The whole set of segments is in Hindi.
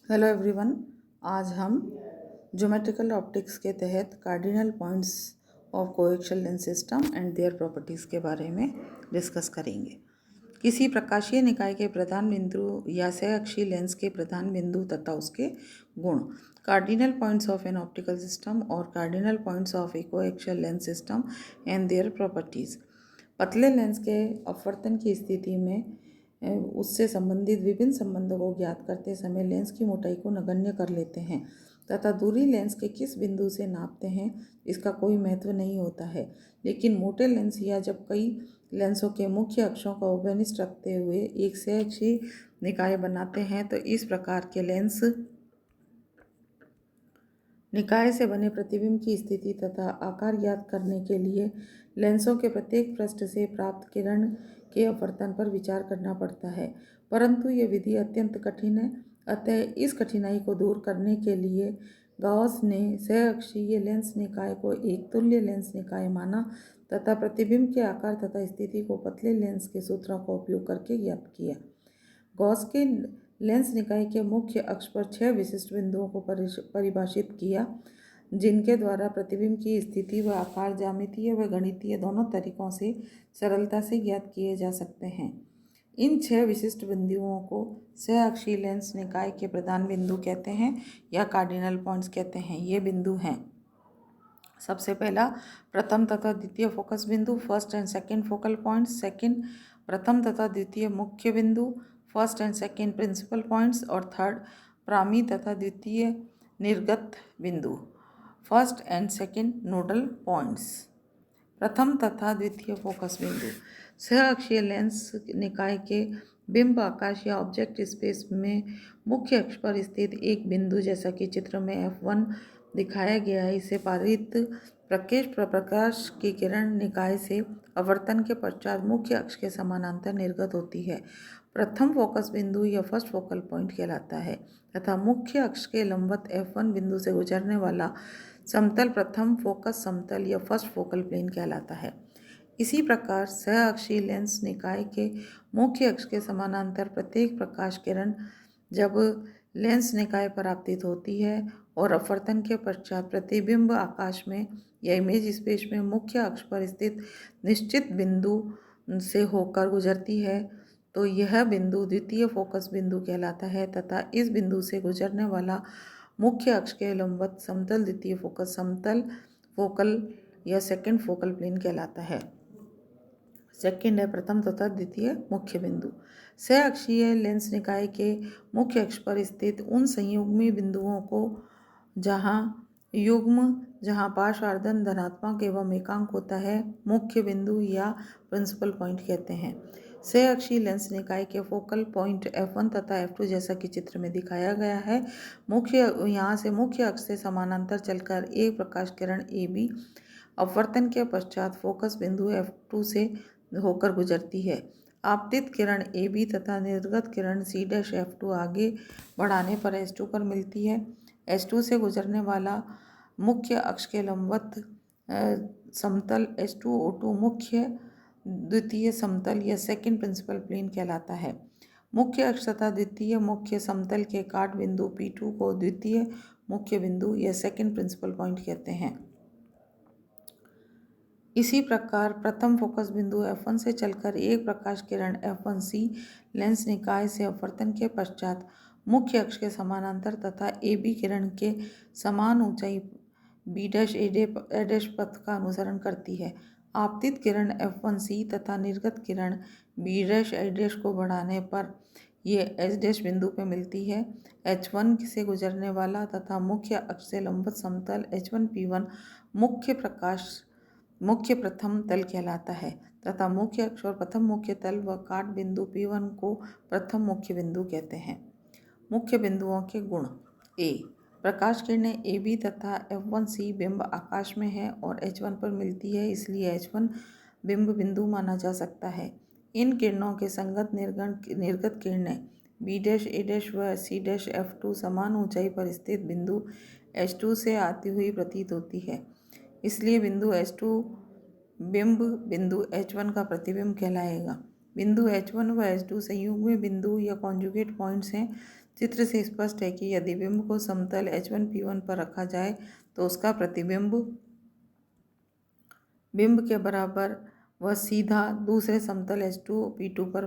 Hello everyone. आज हम ज्योमेट्रिकल ऑप्टिक्स के तहत cardinal points of coaxial lens system and their properties के बारे में डिस्कस करेंगे। किसी प्रकाशीय निकाय के प्रधान बिंदु या सहअक्षीय लेंस के प्रधान बिंदु तथा उसके गुण, cardinal points of an optical system और cardinal points of a coaxial lens system and their properties. पतले लेंस के अपवर्तन की स्थिति में उससे संबंधित विभिन्न संबंधों को ज्ञात करते समय लेंस की मोटाई को नगण्य कर लेते हैं तथा दूरी लेंस के किस बिंदु से नापते हैं इसका कोई महत्व नहीं होता है। लेकिन मोटे लेंस या जब कई लेंसों के मुख्य अक्षों का उभयनिष्ठ रखते हुए एक सहअक्षीय निकाय बनाते हैं तो इस प्रकार के लेंस निकाय से बने प्रतिबिंब की स्थिति तथा आकार ज्ञात करने के लिए लेंसों के प्रत्येक पृष्ठ से प्राप्त किरण के अपवर्तन पर विचार करना पड़ता है, परंतु यह विधि अत्यंत कठिन है। अतः इस कठिनाई को दूर करने के लिए गाउस ने सहअक्षीय लेंस निकाय को एक तुल्य लेंस निकाय माना तथा प्रतिबिंब के आकार तथा स्थिति को पतले लेंस के सूत्रों का उपयोग करके ज्ञात किया। गॉस के लेंस निकाय के मुख्य अक्ष पर 6 विशिष्ट बिंदुओं को परिभाषित किया, जिनके द्वारा प्रतिबिंब की स्थिति व आकार ज्यामितीय व गणितीय दोनों तरीकों से सरलता से ज्ञात किए जा सकते हैं। इन 6 विशिष्ट बिंदुओं को सहअक्षीय लेंस निकाय के प्रधान बिंदु कहते हैं या कार्डिनल पॉइंट्स कहते हैं। ये बिंदु हैं: सबसे पहला प्रथम तथा द्वितीय फोकस बिंदु, first and second focal points. Second, प्रथम तथा द्वितीय मुख्य बिंदु, first and second principal points. और थर्ड, प्रामी तथा द्वितीय निर्गत बिंदु, first and second nodal points. प्रथम तथा द्वितीय फोकस बिंदु सहअक्षीय लेंस निकाय के बिंब आकाश या ऑब्जेक्ट स्पेस में मुख्य अक्ष पर स्थित एक बिंदु, जैसा कि चित्र में F1 दिखाया गया है। इसे पारित प्रकाश की किरण निकाय से अपवर्तन के पश्चात मुख्य अक्ष के समानांतर निर्गत होती है। प्रथम फोकस बिंदु या फर्स्ट फोकल पॉइंट कहलाता है तथा मुख्य अक्ष के लंबवत F1 बिंदु से गुजरने वाला समतल प्रथम फोकस समतल या फर्स्ट फोकल प्लेन कहलाता है। इसी प्रकार सहअक्षीय लेंस निकाय के मुख्य अक्ष के समानांतर प्रत्येक प्रकाश किरण जब लेंस निकाय पर आपतित होती है और अपवर्तन के पश्चात प्रतिबिंब आकाश में या इमेज स्पेस में मुख्य अक्ष पर स्थित निश्चित बिंदु से होकर गुजरती है तो यह बिंदु द्वितीय फोकस बिंदु कहलाता है तथा इस बिंदु से गुजरने वाला मुख्य अक्ष के लंबवत समतल द्वितीय फोकस समतल फोकल या सेकेंड फोकल प्लेन कहलाता है। सेकेंड है प्रथम तथा द्वितीय मुख्य बिंदु। सहअक्षीय लेंस निकाय के मुख्य अक्ष पर स्थित उन संयुग्मी बिंदुओं को जहाँ पार्श्वार्धन धनात्मक एवं एकांक होता है मुख्य बिंदु या प्रिंसिपल पॉइंट कहते हैं। सहअक्षीय लेंस निकाय के फोकल पॉइंट F1 तथा F2 जैसा कि चित्र में दिखाया गया है। यहाँ से मुख्य अक्ष से समानांतर चलकर एक प्रकाश किरण AB अपवर्तन के पश्चात फोकस बिंदु F2 से होकर गुजरती है। आपतित किरण AB तथा निर्गत किरण C'F2 आगे बढ़ाने पर H2 पर मिलती है। H2 से गुजरने वाला मुख्य अक्ष के लंबवत समतल H2O2 मुख्य द्वितीय समतल या सेकेंड प्रिंसिपल प्लेन कहलाता है। मुख्य अक्ष तथा द्वितीय मुख्य समतल के काट बिंदु P2 को द्वितीय मुख्य बिंदु या सेकेंड प्रिंसिपल पॉइंट कहते हैं। इसी प्रकार प्रथम फोकस बिंदु F1 से चलकर एक प्रकाश किरण F1C लेंस निकाय से अपवर्तन के पश्चात मुख्य अक्ष के समानांतर तथा AB किरण के समान ऊंचाई B'-A' पथ का अनुसरण करती है। आपतित किरण F1C तथा निर्गत किरण B'-A' को बढ़ाने पर ये H' बिंदु पे मिलती है। H1 से गुजरने वाला तथा मुख्य अक्ष से लंबवत समतल H1P1 मुख्य प्रथम तल कहलाता है तथा मुख्य अक्ष और प्रथम मुख्य तल व काट बिंदु P1 को प्रथम मुख्य बिंदु कहते हैं। मुख्य बिंदुओं के गुण। A, प्रकाश किरणें AB तथा F1C बिंब आकाश में है और H1 पर मिलती है, इसलिए H1 बिंब बिंदु माना जा सकता है। इन किरणों के संगत निर्गत किरणें B'-A' व C'-F2 समान ऊंचाई पर स्थित बिंदु H2 से आती हुई प्रतीत होती है, इसलिए बिंदु H2 बिंब बिंदु H1 का प्रतिबिंब कहलाएगा। बिंदु H1 व H2 संयुग्मी बिंदु या कॉन्जुगेट पॉइंट्स हैं। चित्र से स्पष्ट है कि यदि बिंब को समतल H1P1 पर रखा जाए तो उसका प्रतिबिंब बिंब के बराबर व सीधा दूसरे समतल H2P2 पर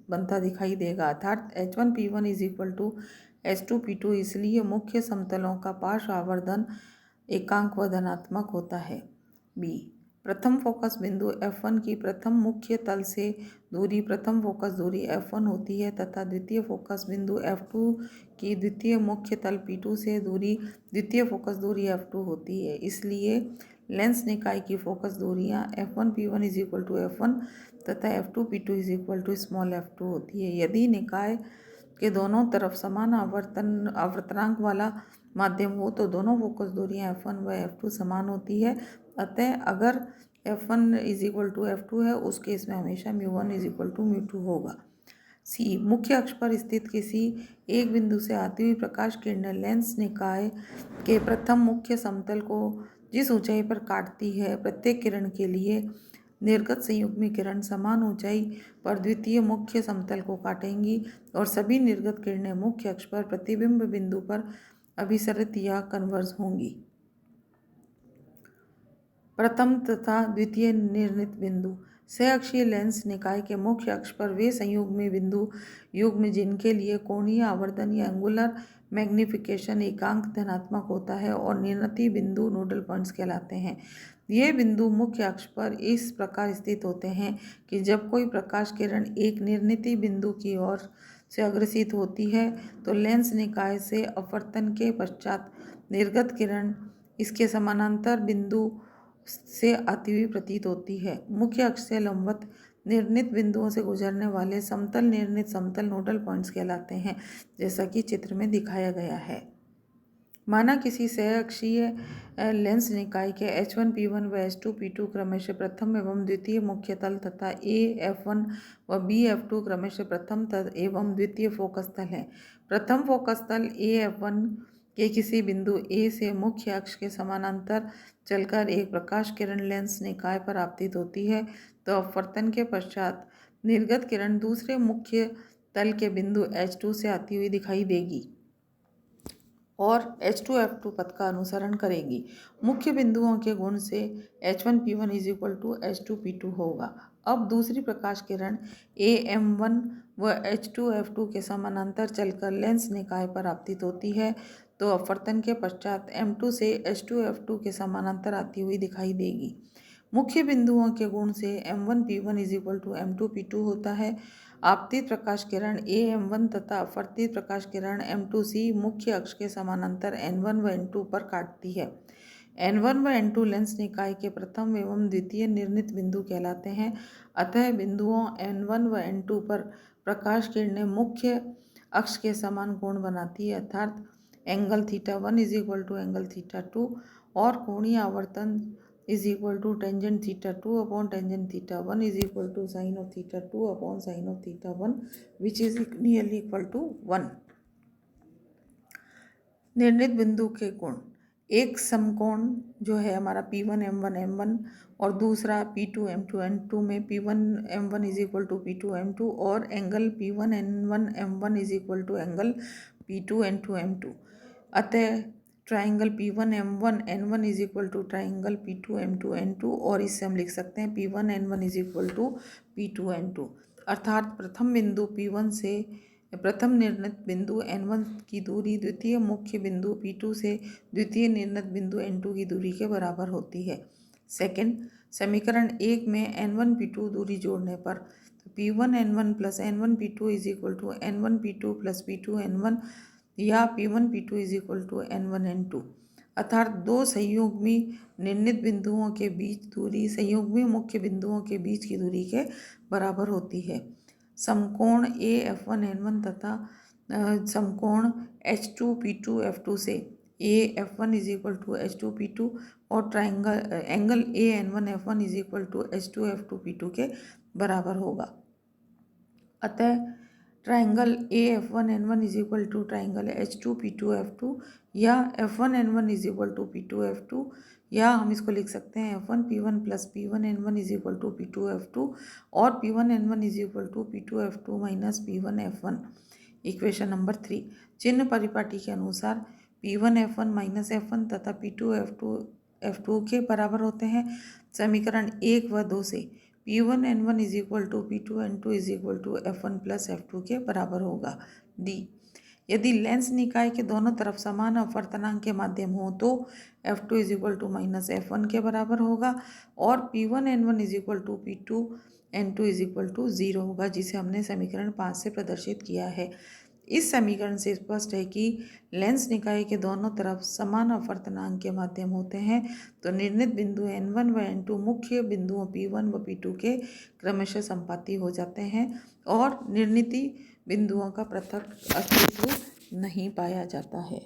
बनता दिखाई देगा, अर्थात H1P1 is equal to H2P2। इसलिए मुख्य समतलों का पार्श्व आवर्धन एकांक व धनात्मक होता है। बी, प्रथम फोकस बिंदु F1 की प्रथम मुख्य तल से दूरी प्रथम फोकस दूरी F1 होती है तथा द्वितीय फोकस बिंदु F2 की द्वितीय मुख्य तल P2 से दूरी द्वितीय फोकस दूरी F2 होती है। इसलिए लेंस निकाय की फोकस दूरियां F1P1 is equal to F1 तथा F2P2 is equal to small f2 होती है। यदि निकाय के दोनों तरफ समान आवर्तनांक वाला माध्यम हो तो दोनों फोकस दूरियां F1 व F2 समान होती है। अतः अगर F1 is equal to F2 है उस केस में हमेशा μ1 इज इक्वल टू μ2 होगा। सी, मुख्य अक्ष पर स्थित किसी एक बिंदु से आती हुई प्रकाश किरणें लेंस निकाय के प्रथम मुख्य समतल को जिस ऊंचाई पर काटती है, प्रत्येक किरण के लिए निर्गत संयुग्मी किरण समान ऊंचाई पर द्वितीय मुख्य समतल को काटेंगी और सभी निर्गत किरणें मुख्य अक्ष पर प्रतिबिंब बिंदु पर अभिसरित या कन्वर्ज होंगी। प्रथम तथा द्वितीय निर्णित बिंदु सहअक्षीय लेंस निकाय के मुख्य अक्ष पर वे संयुग्मी बिंदु युग्म जिनके लिए कोणीय आवर्धन या एंगुलर मैग्निफिकेशन एकांक धनात्मक होता है और निर्णित बिंदु नोडल पॉइंट्स कहलाते हैं। ये बिंदु मुख्य अक्ष पर इस प्रकार स्थित होते हैं कि जब कोई प्रकाश किरण एक निर्णित बिंदु की ओर से अग्रसित होती है तो लेंस निकाय से अपवर्तन के पश्चात निर्गत किरण इसके समानांतर बिंदु से आती हुई प्रतीत होती है। मुख्य अक्ष से लंबवत निर्णित बिंदुओं से गुजरने वाले समतल निर्णित समतल नोडल पॉइंट्स कहलाते हैं, जैसा कि चित्र में दिखाया गया है। माना किसी सहअक्षीय लेंस निकाय के H1P1 व H2P2 क्रमशः प्रथम एवं द्वितीय मुख्य तल तथा AF1 व BF2 क्रमशः प्रथम तल एवं द्वितीय फोकस तल है। प्रथम फोकस तल AF1 के किसी बिंदु A से मुख्य अक्ष के समानांतर चलकर एक प्रकाश किरण लेंस निकाय पर आपतित होती है तो अपवर्तन के पश्चात निर्गत किरण दूसरे मुख्य तल के बिंदु H2 से आती हुई दिखाई देगी और H2F2 पथ का अनुसरण करेगी। मुख्य बिंदुओं के गुण से H1P1 is equal to H2P2 होगा। अब दूसरी प्रकाश किरण AM1 व H2F2 के समानांतर चलकर लेंस निकाय पर आपतित होती है तो अपवर्तन के पश्चात M2 से H2F2 के समानांतर आती हुई दिखाई देगी। मुख्य बिंदुओं के गुण से M1P1 is equal to M2P2 होता है। आपतित प्रकाश किरण AM1 तथा अपवर्तित प्रकाश किरण M2C मुख्य अक्ष के समानांतर N1 व N2 पर काटती है। N1 व N2 लेंस निकाय के प्रथम एवं द्वितीय निर्णित बिंदु कहलाते हैं। अतः बिंदुओं N1 व N2 पर प्रकाश किरणें मुख्य अक्ष के समान कोण बनाती है, अर्थात angle θ1 is equal to angle θ2 और कोणीय आवर्तन is equal to tangent θ2 upon tangent θ1 is equal to sine of θ2 upon sine of θ1 which is nearly equal to 1। निर्णित बिंदु के गुण, एक समकोण जो है हमारा P1 M1 M1 और दूसरा P2 M2 N2 में P1 M1 is equal to P2 M2 और angle P1 N1 M1 is equal to angle P2 N2 M2। अतः triangle P1 M1 N1 is equal to triangle P2 M2 N2 और इससे हम लिख सकते हैं P1 N1 is equal to P2 N2, अर्थात प्रथम बिंदु P1 से प्रथम निर्णित बिंदु N1 की दूरी द्वितीय मुख्य बिंदु P2 से द्वितीय निर्णित बिंदु N2 की दूरी के बराबर होती है। सेकंड, समीकरण 1 में N1 P2 दूरी जोड़ने पर P1 N1 plus N1 P2 is equal to N1 P2 plus P2 N1 या P1 P2 is equal to N1 N2, अर्थात दो संयुग्मी निर्णित बिंदुओं के बीच दूरी संयुग्मी मुख्य बिंदुओं के बीच की दूरी के बराबर होती है। समकोण AF1 N1 तथा समकोण H2P2 F2 से AF1 is equal to H2P2 और angle AN1 F1 is equal to H2F2 P2 के बराबर होगा। अतः triangle AF1 N1 is equal to triangle H2P2 F2 या F1 N1 is equal to P2 F2 या हम इसको लिख सकते हैं F1 P1 plus P1 N1 is equal to P2 F2 और P1 N1 is equal to P2 F2 minus P1 F1। Equation number 3, चिन्ह परिपाटी के अनुसार P1 F1 माइनस F1 तथा P2 F2 के बराबर होते हैं। समीकरण 1 व 2 से P1 N1 is equal to P2 N2 is equal to F1 plus F2 के बराबर होगा। डी, यदि लेंस निकाय के दोनों तरफ समान अपवर्तनांक के माध्यम हो तो F2 is equal to minus F1 के बराबर होगा और P1 N1 is equal to P2 N2 is equal to 0 होगा, जिसे हमने समीकरण 5 से प्रदर्शित किया है। इस समीकरण से स्पष्ट है कि लेंस निकाय के दोनों तरफ समान अपवर्तनांक के माध्यम होते हैं तो निर्णित बिंदु N1 व N2 मुख्य बिंदुओं P1 व P2 के क्रमशः संपाती हो जाते हैं और निर्णित बिंदुओं का पृथक अस्तित्व नहीं पाया जाता है।